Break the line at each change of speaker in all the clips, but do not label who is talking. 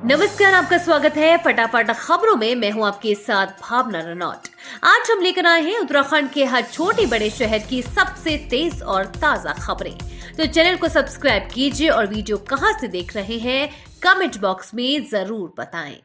नमस्कार, आपका स्वागत है फटाफट खबरों में। मैं हूं आपके साथ भावना रनौत। आज हम लेकर आए हैं उत्तराखंड के हर छोटे बड़े शहर की सबसे तेज और ताजा खबरें। तो चैनल को सब्सक्राइब कीजिए और वीडियो कहां से देख रहे हैं कमेंट बॉक्स में जरूर बताएं।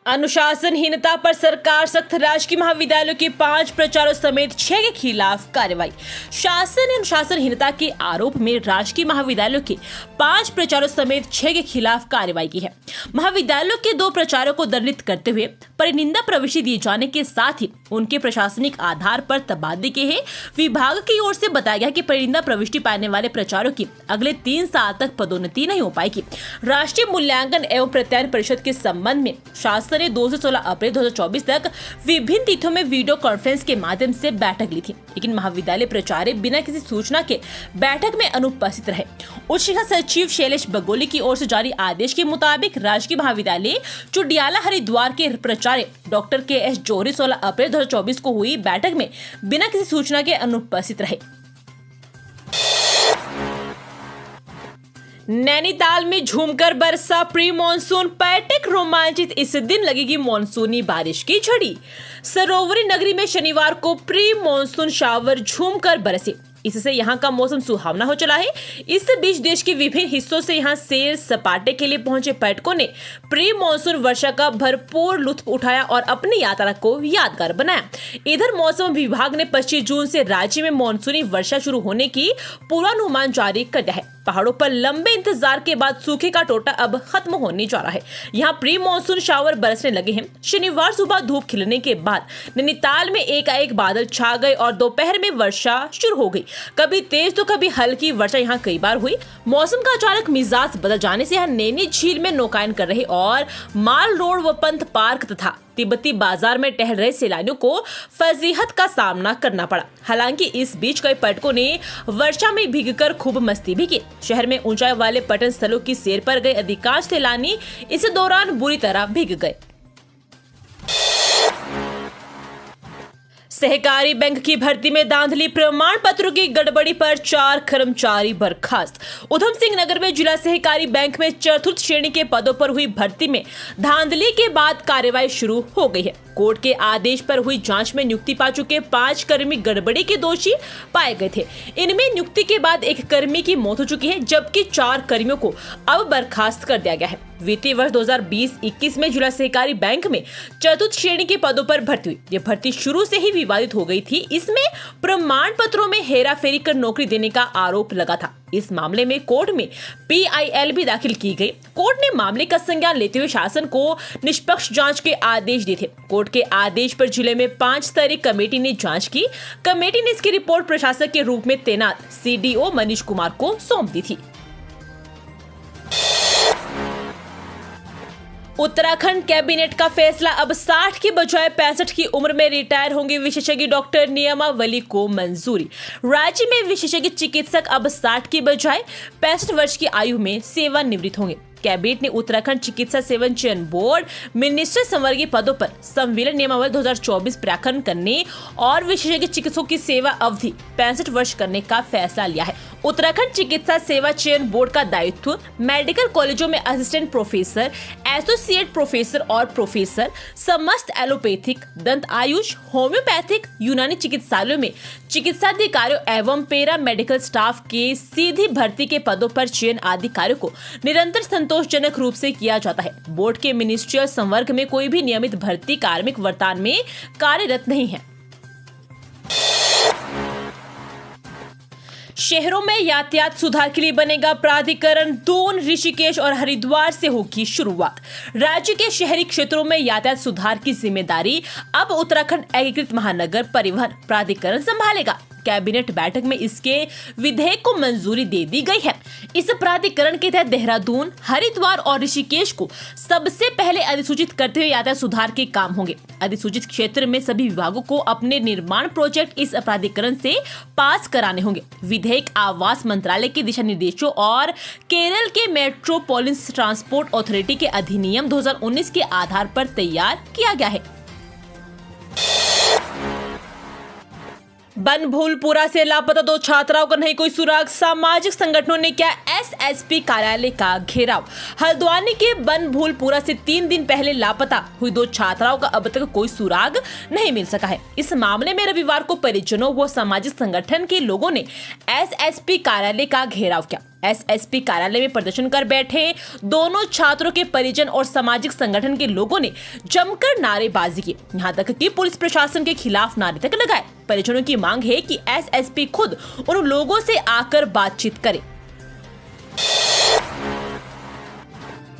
अनुशासनहीनता पर सरकार सख्त, राजकीय महाविद्यालयों के 5 प्राचार्यों समेत 6 के खिलाफ कार्रवाई। शासन ने अनुशासनहीनता के आरोप में राजकीय महाविद्यालयों के 5 प्राचार्यों समेत 6 के खिलाफ कार्रवाई की है। महाविद्यालयों के 2 प्राचार्यों को दंडित करते हुए परिनिंदा प्रविष्टि दिए जाने के साथ ही उनके प्रशासनिक आधार पर तबादले के हैं। विभाग की ओर से बताया गया कि परिनिंदा प्रविष्टि पाने वाले प्राचार्यों की अगले 3 साल तक पदोन्नति नहीं हो पाएगी। राष्ट्रीय मूल्यांकन एवं प्रत्यायन परिषद के संबंध में शासन ने 2 से 16 अप्रैल 2024 तक विभिन्न तिथियों में वीडियो कॉन्फ्रेंस के माध्यम से बैठक ली थी, लेकिन महाविद्यालय प्राचार्य बिना किसी सूचना के बैठक में अनुपस्थित रहे। उच्च शिक्षा सचिव शैलेश बगोली की ओर से जारी आदेश के मुताबिक राजकीय महाविद्यालय चुडियाला हरिद्वार के प्राचार्य डॉक्टर के.एस. जौहरी 16 अप्रैल 2024 को हुई बैठक में बिना किसी सूचना के अनुपस्थित रहे। नैनीताल में झूमकर बरसा प्री मानसून पर्यटक रोमांचित, इस दिन लगेगी मानसूनी बारिश की झड़ी। सरोवरी नगरी में शनिवार को प्री मानसून शावर झूमकर बरसे, इससे यहाँ का मौसम सुहावना हो चला है। इस बीच देश के विभिन्न हिस्सों से यहाँ सैर सपाटे के लिए पहुंचे पर्यटकों ने प्री मानसून वर्षा का भरपूर लुत्फ उठाया और अपनी यात्रा को यादगार बनाया। इधर मौसम विभाग ने 25 जून से राज्य में मानसूनी वर्षा शुरू होने की पूर्वानुमान जारी कर दिया है। पहाड़ों पर लंबे इंतजार के बाद सूखे का टोटा अब खत्म होने जा रहा है। यहाँ प्री मानसून शावर बरसने लगे हैं। शनिवार सुबह धूप खिलने के बाद नैनीताल में एकाएक बादल छा गए और दोपहर में वर्षा शुरू हो गई। कभी तेज तो कभी हल्की वर्षा यहाँ कई बार हुई। मौसम का अचानक मिजाज बदल जाने से यहाँ नैनी झील में नौकायन कर रहे और माल रोड व पंथ पार्क तथा तिब्बती बाजार में टहल रहे सैलानियों को फजीहत का सामना करना पड़ा। हालांकि इस बीच कई पर्यटकों ने वर्षा में भीगकर खूब मस्ती भी की। शहर में ऊंचाई वाले पर्यटन स्थलों की सैर पर गए अधिकांश सैलानी इस दौरान बुरी तरह भीग गए। सहकारी बैंक की भर्ती में धांधली, प्रमाण पत्रों की गड़बड़ी पर 4 कर्मचारी बर्खास्त। उधम सिंह नगर में जिला सहकारी बैंक में चतुर्थ श्रेणी के पदों पर हुई भर्ती में धांधली के बाद कार्रवाई शुरू हो गई है। कोर्ट के आदेश पर हुई जांच में नियुक्ति पा चुके 5 कर्मी गड़बड़ी के दोषी पाए गए थे। इनमें नियुक्ति के बाद 1 कर्मी की मौत हो चुकी है, जबकि 4 कर्मियों को अब बर्खास्त कर दिया गया है। वित्तीय वर्ष 2020-21 में जिला सहकारी बैंक में चतुर्थ श्रेणी के पदों पर भर्ती हुई। ये भर्ती शुरू से ही विवादित हो गई थी। इसमें प्रमाण पत्रों में हेराफेरी कर नौकरी देने का आरोप लगा था। इस मामले में कोर्ट में PIL भी दाखिल की गई। कोर्ट ने मामले का संज्ञान लेते हुए शासन को निष्पक्ष जांच के आदेश दिए थे। कोर्ट के आदेश पर जिले में 5 स्तरीय कमेटी ने जांच की। कमेटी ने इसकी रिपोर्ट प्रशासक के रूप में तैनात CDO मनीष कुमार को सौंप दी थी। उत्तराखंड कैबिनेट का फैसला, अब 60 की बजाय 65 की उम्र में रिटायर होंगे विशेषज्ञ डॉक्टर नियमावली को मंजूरी। राज्य में विशेषज्ञ चिकित्सक अब 60 की बजाय 65 वर्ष की आयु में सेवानिवृत्त होंगे। कैबिनेट ने उत्तराखंड चिकित्सा सेवा चयन बोर्ड मिनिस्टर संवर्गीय पदों पर संविलियन नियमावली 2024 प्राखंड करने और विशेषज्ञ चिकित्सकों की सेवा अवधि 65 वर्ष करने का फैसला लिया है। उत्तराखंड चिकित्सा सेवा चयन बोर्ड का दायित्व मेडिकल कॉलेजों में असिस्टेंट प्रोफेसर, एसोसिएट प्रोफेसर और प्रोफेसर, समस्त एलोपैथिक, दंत आयुष, होम्योपैथिक, यूनानी चिकित्सालयों में चिकित्साधिकारियों एवं पैरा मेडिकल स्टाफ के सीधी भर्ती के पदों पर चयन आदि कार्यों को निरंतर संतोषजनक रूप से किया जाता है। बोर्ड के मिनिस्ट्रियल संवर्ग में कोई भी नियमित भर्ती कार्मिक वर्तमान में कार्यरत नहीं है। शहरों में यातायात सुधार के लिए बनेगा प्राधिकरण। दून, ऋषिकेश और हरिद्वार से होगी शुरुआत। राज्य के शहरी क्षेत्रों में यातायात सुधार की जिम्मेदारी अब उत्तराखंड एकीकृत महानगर परिवहन प्राधिकरण संभालेगा। कैबिनेट बैठक में इसके विधेयक को मंजूरी दे दी गई है। इस प्राधिकरण के तहत देहरादून, हरिद्वार और ऋषिकेश को सबसे पहले अधिसूचित करते हुए यातायात सुधार के काम होंगे। अधिसूचित क्षेत्र में सभी विभागों को अपने निर्माण प्रोजेक्ट इस प्राधिकरण से पास कराने होंगे। विधेयक आवास मंत्रालय के दिशा निर्देशों और केरल के मेट्रोपोलिटन ट्रांसपोर्ट अथॉरिटी के अधिनियम 2019 के आधार पर तैयार किया गया है। बनभूलपुरा से लापता 2 छात्राओं का नहीं कोई सुराग, सामाजिक संगठनों ने किया एसएसपी कार्यालय का घेराव। हल्द्वानी के बनभूलपुरा से 3 दिन पहले लापता हुई 2 छात्राओं का अब तक कोई सुराग नहीं मिल सका है। इस मामले में रविवार को परिजनों व सामाजिक संगठन के लोगों ने एसएसपी कार्यालय का घेराव किया। एसएसपी कार्यालय में प्रदर्शन कर बैठे दोनों छात्रों के परिजन और सामाजिक संगठन के लोगों ने जमकर नारेबाजी की, यहां तक कि पुलिस प्रशासन के खिलाफ नारे तक लगाए। परिजनों की मांग है कि एसएसपी खुद उन लोगों से आकर बातचीत करे।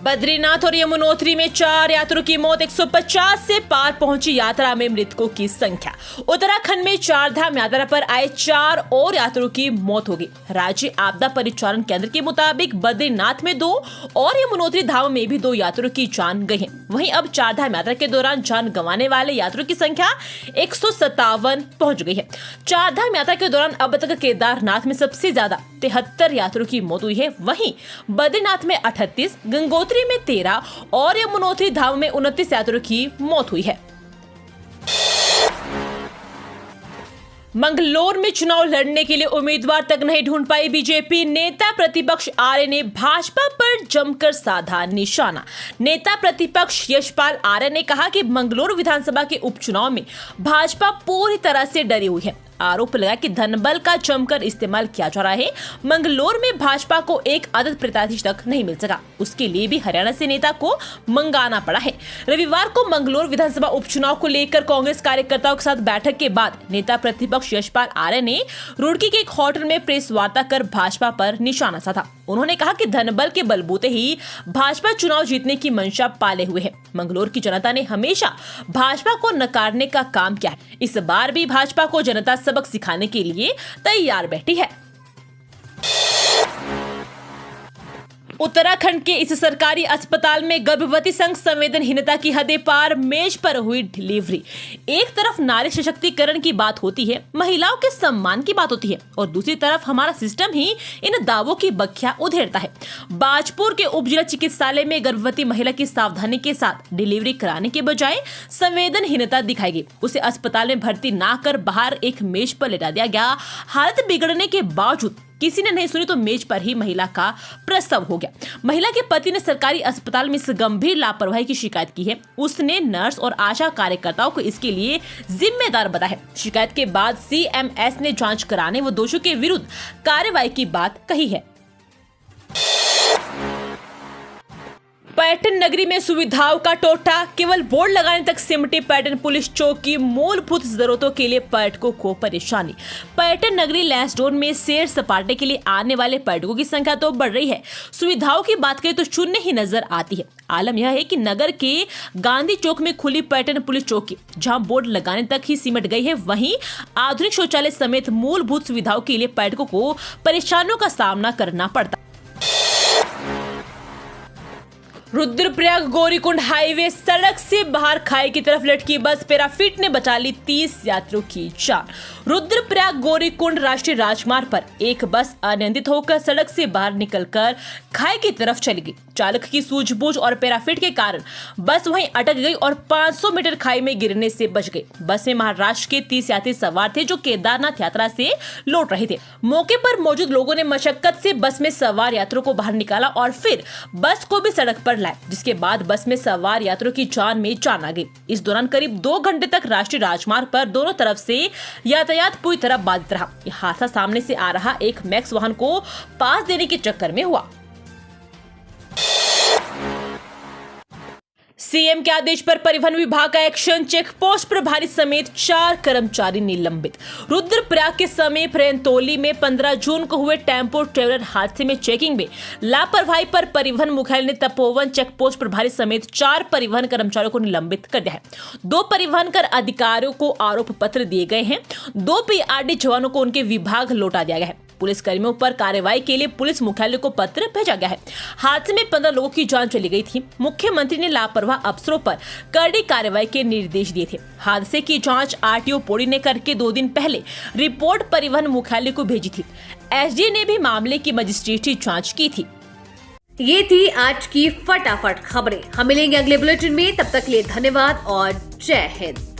बद्रीनाथ और यमुनोत्री में 4 यात्रियों की मौत, 150 से पार पहुंची यात्रा में मृतकों की संख्या। उत्तराखंड में 4 धाम यात्रा पर आए 4 और यात्रियों की मौत हो गई। राज्य आपदा परिचालन केंद्र के मुताबिक बद्रीनाथ में 2 और यमुनोत्री धाम में भी 2 यात्रियों की जान गई है। वहीं अब 4 धाम यात्रा के दौरान जान गंवाने वाले यात्रियों की संख्या 157 पहुंच गई है। 4 धाम यात्रा के दौरान अब तक केदारनाथ में सबसे ज्यादा 73 यात्रियों की मौत हुई है। वहीं बद्रीनाथ में 38, गंगोत्री में 13 और यमुनोत्री धाम में 29 यात्रियों की मौत हुई है। मंगलोर में चुनाव लड़ने के लिए उम्मीदवार तक नहीं ढूंढ पाई बीजेपी। नेता प्रतिपक्ष आर्य ने भाजपा पर जमकर साधा निशाना। नेता प्रतिपक्ष यशपाल आर्य ने कहा कि मंगलोर विधानसभा के उपचुनाव में भाजपा पूरी तरह से डरी हुई है। आरोप लगा कि धनबल का जमकर इस्तेमाल किया जा रहा है। मंगलोर में भाजपा को एक आदत प्रत्याशी तक नहीं मिल सका, उसके लिए भी हरियाणा से नेता को मंगाना पड़ा है। रविवार को मंगलोर विधानसभा उपचुनाव को लेकर कांग्रेस कार्यकर्ताओं के साथ बैठक के बाद नेता प्रतिपक्ष यशपाल आर्य ने रुड़की के एक होटल में प्रेस वार्ता कर भाजपा पर निशाना साधा। उन्होंने कहा कि धनबल के बलबूते ही भाजपा चुनाव जीतने की मंशा पाले हुए है। मंगलोर की जनता ने हमेशा भाजपा को नकारने का काम किया है। इस बार भी भाजपा को जनता सबक सिखाने के लिए तैयार बैठी है। उत्तराखंड के इस सरकारी अस्पताल में गर्भवती संग संवेदनहीनता की हदें पार, मेज पर हुई डिलीवरी। एक तरफ नारी सशक्तिकरण की बात होती है, महिलाओं के सम्मान की बात होती है, और दूसरी तरफ हमारा सिस्टम ही इन दावों की बखिया उधेड़ता है। बाजपुर के उप जिला चिकित्सालय में गर्भवती महिला की सावधानी के साथ डिलीवरी कराने के बजाय संवेदनहीनता दिखाई गई। उसे अस्पताल में भर्ती ना कर बाहर एक मेज पर लेटा दिया गया। हालत बिगड़ने के बावजूद किसी ने नहीं सुनी तो मेज पर ही महिला का प्रसव हो गया। महिला के पति ने सरकारी अस्पताल में इस गंभीर लापरवाही की शिकायत की है। उसने नर्स और आशा कार्यकर्ताओं को इसके लिए जिम्मेदार बताया। शिकायत के बाद सीएमएस ने जांच कराने व दोषियों के विरुद्ध कार्रवाई की बात कही है। पर्यटन नगरी में सुविधाओं का टोटा, केवल बोर्ड लगाने तक सिमटी पर्यटन पुलिस चौकी, मूलभूत जरूरतों के लिए पर्यटकों को परेशानी। पर्यटन नगरी लैंसडौन में सैर सपाटे के लिए आने वाले पर्यटकों की संख्या तो बढ़ रही है, सुविधाओं की बात करें तो शून्य ही नजर आती है। आलम यह है कि नगर के गांधी चौक में खुली पर्यटन पुलिस चौकी, जहां बोर्ड लगाने तक ही सिमट गई है, वहीं आधुनिक शौचालय समेत मूलभूत सुविधाओं के लिए पर्यटकों को परेशानियों का सामना करना पड़ता। रुद्रप्रयाग गौरीकुंड हाईवे, सड़क से बाहर खाई की तरफ लटकी बस, पैराफिट ने बचा ली 30 यात्रियों की जान। रुद्रप्रयाग गौरीकुंड राष्ट्रीय राजमार्ग पर एक बस अनियंत्रित होकर सड़क से बाहर निकलकर खाई की तरफ चली गई। चालक की सूझबूझ और पैराफिट के कारण बस वहीं अटक गई और 500 मीटर खाई में गिरने से बच गई। बस में महाराष्ट्र के 30 यात्री सवार थे जो केदारनाथ यात्रा से लौट रहे थे। मौके पर मौजूद लोगों ने मशक्कत से बस में सवार यात्रियों को बाहर निकाला और फिर बस को भी सड़क पर लाए, जिसके बाद बस में सवार यात्रियों की जान में जान आ गई। इस दौरान करीब 2 घंटे तक राष्ट्रीय राजमार्ग पर दोनों तरफ से यातायात पूरी तरह बाधित रहा। यह हादसा सामने से आ रहा एक मैक्स वाहन को पास देने के चक्कर में हुआ। सीएम के आदेश पर परिवहन विभाग का एक्शन, चेक पोस्ट प्रभारी समेत 4 कर्मचारी निलंबित। रुद्रप्रयाग के समीप रेनतोली में 15 जून को हुए टेम्पो ट्रेवलर हादसे में चेकिंग में लापरवाही पर परिवहन मुख्यालय ने तपोवन चेक पोस्ट प्रभारी समेत 4 परिवहन कर्मचारियों को निलंबित कर दिया है। 2 परिवहन कर अधिकारियों को आरोप पत्र दिए गए हैं। 2 पीआरडी जवानों को उनके विभाग लौटा दिया गया है। पुलिस कर्मियों पर कार्रवाई के लिए पुलिस मुख्यालय को पत्र भेजा गया है। हादसे में 15 लोगों की जान चली गई थी। मुख्यमंत्री ने लापरवाह अफसरों पर कड़ी कार्रवाई के निर्देश दिए थे। हादसे की जांच आरटीओ पौड़ी ने करके 2 दिन पहले रिपोर्ट परिवहन मुख्यालय को भेजी थी। एसडी ने भी मामले की मजिस्ट्रेटी जांच की थी।
ये थी आज की फटाफट खबरें। हम मिलेंगे अगले बुलेटिन में, तब तक के लिए धन्यवाद और जय हिंद।